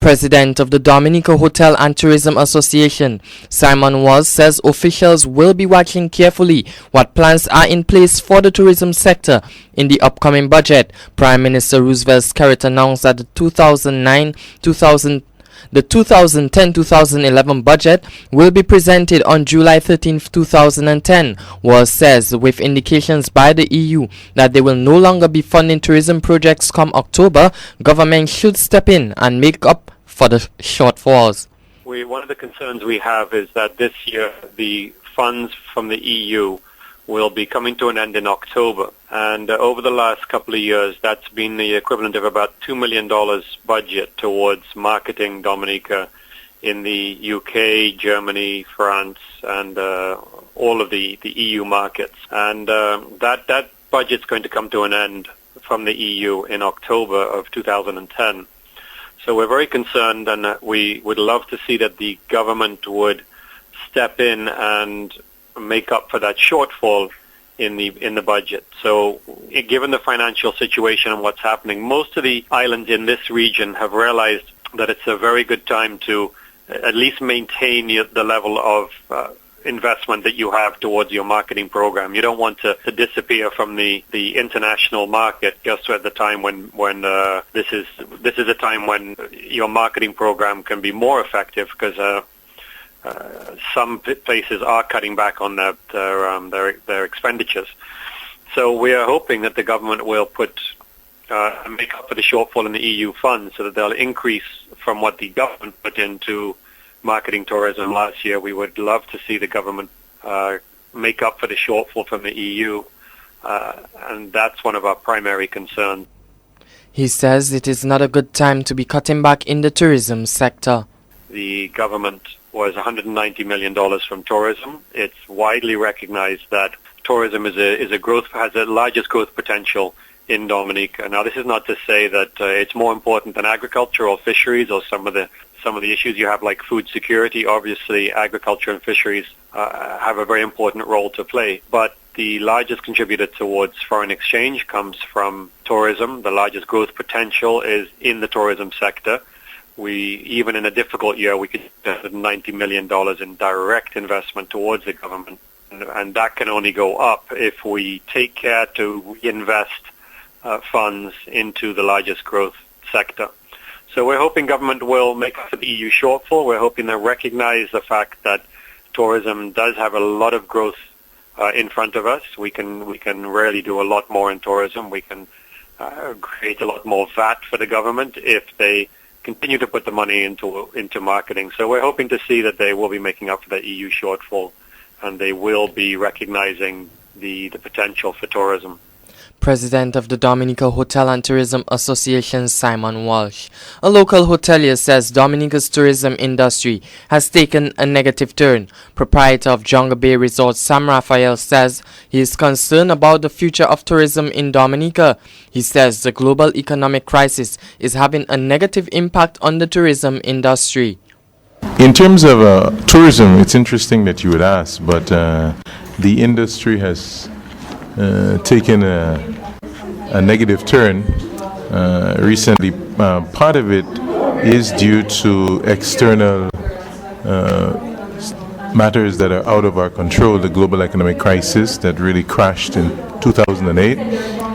President of the Dominica Hotel and Tourism Association, Simon Walsh, says officials will be watching carefully what plans are in place for the tourism sector in the upcoming budget. Prime Minister Roosevelt's Carrot announced that the 2010-2011 budget will be presented on July 13, 2010. Walsh says, with indications by the EU that they will no longer be funding tourism projects come October, government should step in and make up for the shortfalls. One of the concerns we have is that this year the funds from the EU will be coming to an end in October. And over the last couple of years, that's been the equivalent of about $2 million budget towards marketing Dominica in the UK, Germany, France, and all of the EU markets. And that budget's going to come to an end from the EU in October of 2010. So we're very concerned, and we would love to see that the government would step in and make up for that shortfall in the budget. So given the financial situation and what's happening, most of the islands in this region have realized that it's a very good time to at least maintain the level of investment that you have towards your marketing program. You don't want to disappear from the international market just at the time when this is a time when your marketing program can be more effective, because some places are cutting back on their expenditures. So we are hoping that the government will make up for the shortfall in the EU funds, so that they'll increase from what the government put into marketing tourism last year. We would love to see the government make up for the shortfall from the EU, and that's one of our primary concerns. He says it is not a good time to be cutting back in the tourism sector. The government was $190 million from tourism. It's widely recognized that tourism has the largest growth potential in Dominica. Now, this is not to say that it's more important than agriculture or fisheries or some of the issues you have, like food security. Obviously, agriculture and fisheries have a very important role to play. But the largest contributor towards foreign exchange comes from tourism. The largest growth potential is in the tourism sector. Even in a difficult year, we could get $90 million in direct investment towards the government. And that can only go up if we take care to reinvest funds into the largest growth sector. So we're hoping government will make up for the EU shortfall. We're hoping they recognize the fact that tourism does have a lot of growth in front of us. We can really do a lot more in tourism. We can create a lot more VAT for the government if they continue to put the money into marketing. So we're hoping to see that they will be making up for the EU shortfall, and they will be recognizing the potential for tourism. President of the Dominica Hotel and Tourism Association, Simon Walsh. A local hotelier says Dominica's tourism industry has taken a negative turn. Proprietor of Jungle Bay Resort, Sam Raphael, says he is concerned about the future of tourism in Dominica. He says the global economic crisis is having a negative impact on the tourism industry. In terms of tourism, it's interesting that you would ask, but the industry has taken a negative turn recently. Part of it is due to external matters that are out of our control. The global economic crisis that really crashed in 2008,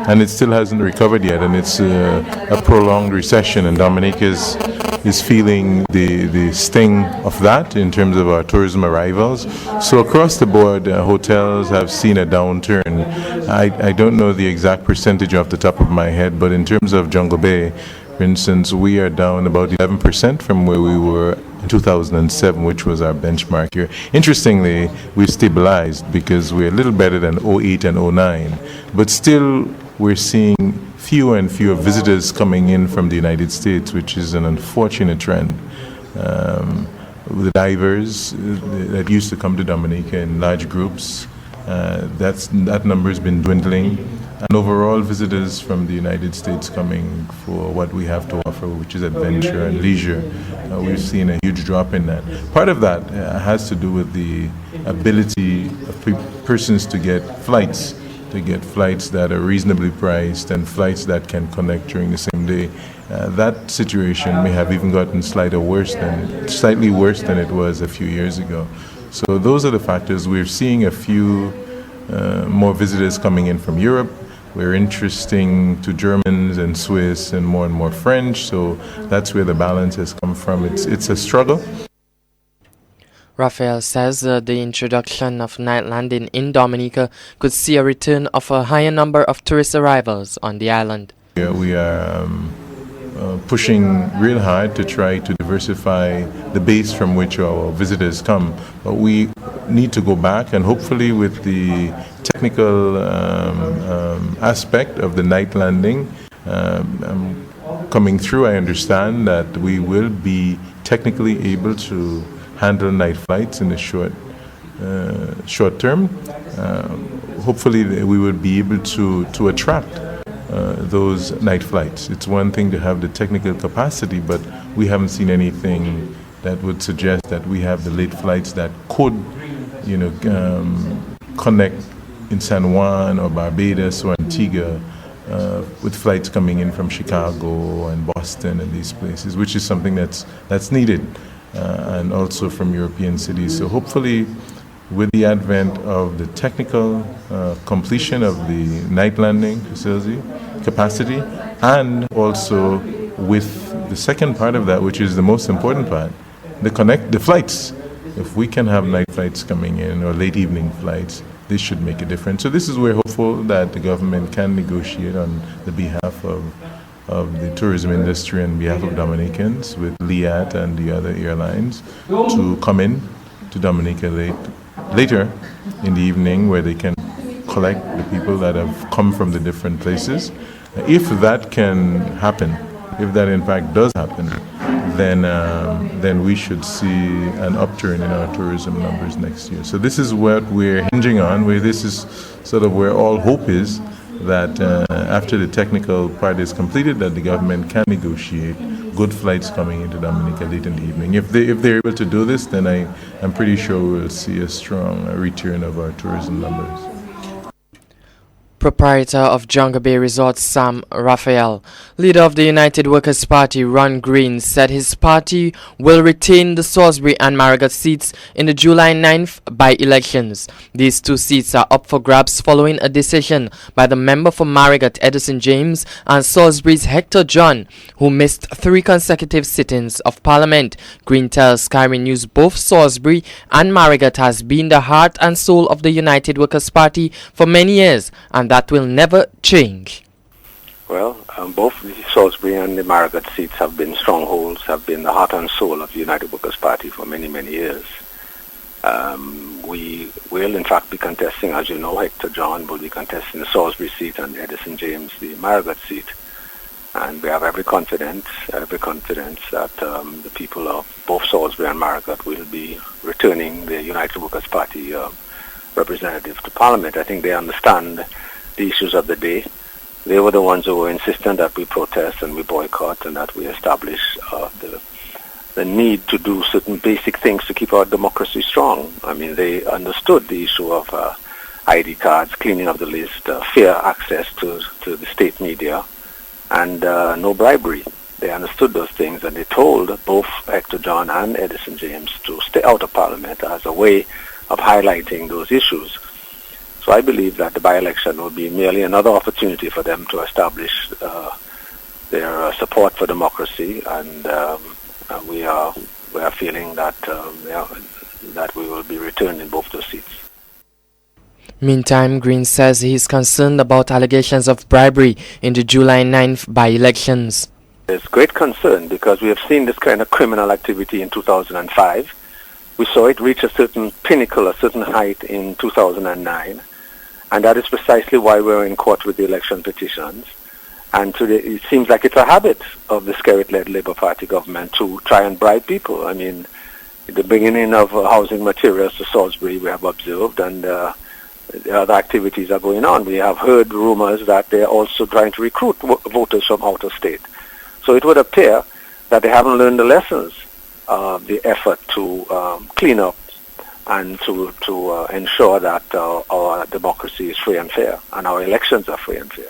and it still hasn't recovered yet, and it's a prolonged recession, and Dominica is feeling the sting of that in terms of our tourism arrivals. So across the board, hotels have seen a downturn. I don't know the exact percentage off the top of my head, but in terms of Jungle Bay, for instance, we are down about 11% from where we were in 2007, which was our benchmark year. Interestingly, we've stabilized because we're a little better than 08 and 09, but still we're seeing fewer and fewer visitors coming in from the United States, which is an unfortunate trend. The divers that used to come to Dominica in large groups, that number has been dwindling. And overall, visitors from the United States coming for what we have to offer, which is adventure and leisure, we've seen a huge drop in that. Part of that has to do with the ability of persons to get flights that are reasonably priced and flights that can connect during the same day. that situation may have even gotten slightly worse than it was a few years ago. So those are the factors. We're seeing a few more visitors coming in from Europe. We're interesting to Germans and Swiss and more French. So that's where the balance has come from. It's a struggle. Raphael says the introduction of night landing in Dominica could see a return of a higher number of tourist arrivals on the island. We are pushing real hard to try to diversify the base from which our visitors come. But we need to go back, and hopefully with the technical aspect of the night landing coming through, I understand that we will be technically able to handle night flights in the short term. Hopefully we will be able to attract those night flights. It's one thing to have the technical capacity, but we haven't seen anything that would suggest that we have the late flights that could, connect in San Juan or Barbados or Antigua with flights coming in from Chicago and Boston and these places, which is something that's needed, and also from European cities. So hopefully, with the advent of the technical completion of the night landing facility capacity, and also with the second part of that, which is the most important part, the flights. If we can have night flights coming in or late evening flights, this should make a difference. So this is where hopeful that the government can negotiate on the behalf of the tourism industry and behalf of Dominicans with Liat and the other airlines to come in to Dominica later in the evening, where they can collect the people that have come from the different places. If that can happen, if that in fact does happen, then we should see an upturn in our tourism numbers next year. So this is what we're hinging on, where this is sort of where all hope is, that after the technical part is completed, that the government can negotiate good flights coming into Dominica late in the evening. If they're able to do this, then I'm pretty sure we'll see a strong return of our tourism numbers. Proprietor of Jungle Bay Resort Sam Raphael, leader of the United Workers' Party Ron Green, said his party will retain the Salisbury and Marigot seats in the July 9th by-elections. These two seats are up for grabs following a decision by the member for Marigot Edison James and Salisbury's Hector John, who missed 3 consecutive sittings of Parliament. Green tells Sky News both Salisbury and Marigot has been the heart and soul of the United Workers' Party for many years, and that will never change. Well, both the Salisbury and the Marigot seats have been strongholds, have been the heart and soul of the United Workers' Party for many, many years. We will, in fact, be contesting, as you know, Hector John will be contesting the Salisbury seat and Edison James the Marigot seat. And we have every confidence that the people of both Salisbury and Marigot will be returning the United Workers' Party representative to Parliament. I think they understand the issues of the day. They were the ones who were insistent that we protest and we boycott and that we establish the need to do certain basic things to keep our democracy strong. I mean, they understood the issue of ID cards, cleaning up the list, fair access to the state media, and no bribery. They understood those things, and they told both Hector John and Edison James to stay out of Parliament as a way of highlighting those issues. So I believe that the by-election will be merely another opportunity for them to establish their support for democracy, and we are feeling that that we will be returned in both those seats. Meantime, Green says he is concerned about allegations of bribery in the July 9th by-elections. There's great concern because we have seen this kind of criminal activity in 2005. We saw it reach a certain pinnacle, a certain height in 2009. And that is precisely why we're in court with the election petitions. And today it seems like it's a habit of the Skerrit-led Labour Party government to try and bribe people. I mean, the bringing in of housing materials to Salisbury we have observed, and the other activities are going on. We have heard rumors that they're also trying to recruit voters from out of state. So it would appear that they haven't learned the lessons of the effort to clean up and to ensure that our democracy is free and fair and our elections are free and fair.